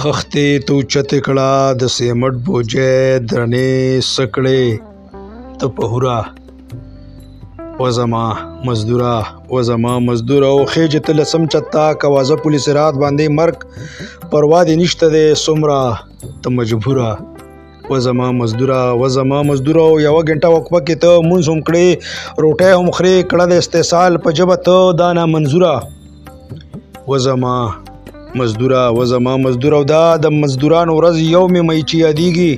خښتې تو چتې کړه د سیمټ بوجۍ درنې سکړې ته په هوره وزما مزدوره وزما مزدوره او خېجې ته لسم چتا کوازه پولیس رات باندې مرګ پروا دې نشته دی څومره ته مجبوره وزما مزدوره وزما مزدوره او یوه ګنټه وقفه کې ته مونځ هم کړې روټۍ هم خورې کړه د استحصال په ژبه ته دا نامنظوره وزما مزدوره وزما مزدوره او دا د مزدورانو ورځ یوم مې چې یادېږي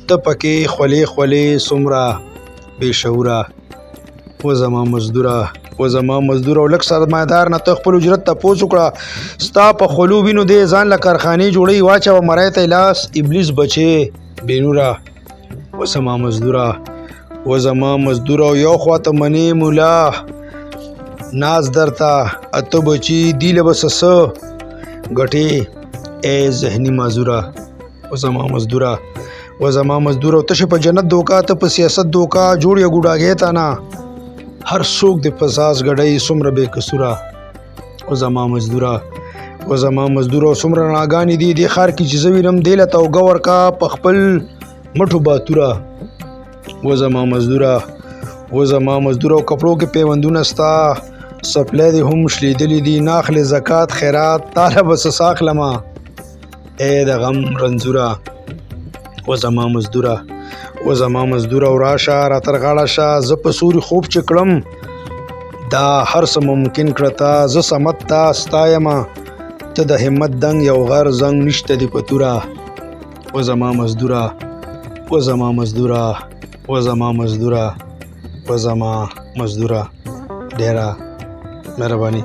ته پکې خولې خولې څومره بې شعوره وزما مزدوره وزما مزدوره او لږ سرمایدار نه ته خپل اجرت تپوس وکړه ستا په خولو وینو دې ځان له کارخانې جوړوي واچوه مری ته لاس ابلیس بچې بې نوره وزما مزدوره وزما مزدوره او یو خوا ته منې مولا ناز درته اته بچي دی له به څه ګټې ای ذهني معذوره وزما مزدوره وزما مزدوره او تشه په جنت دوکا ته په سیاست دوکا جوړ یا ګوډاګې ته نه هر څوک د فساس ګډۍ څومره بې قصوره وزما مزدوره وزما مزدوره او څومره رڼاګانې دي دې ښار کې چې زه وینم دې له توګه ورکا په خپل مټو باتوره وزما مزدوره وزما مزدوره او کپړو کې پیوندونه ستا سپلی دې هم شلیدلی دي ناخلې زکات خیرات تاله به څه ساخلمه ای د غم رنځوره وزما مزدوره وزما مزدوره او راشه راتر غاړه شه زه په سوري خوب چې کړم دا هر څه ممکن کړه تا زه صمد تا ستا یمه ته د همت دنګ یو غر زنګ نشته دی په توره وزما مزدوره وزما مزدوره وزما مزدوره وزما مزدوره ډېره مهرباني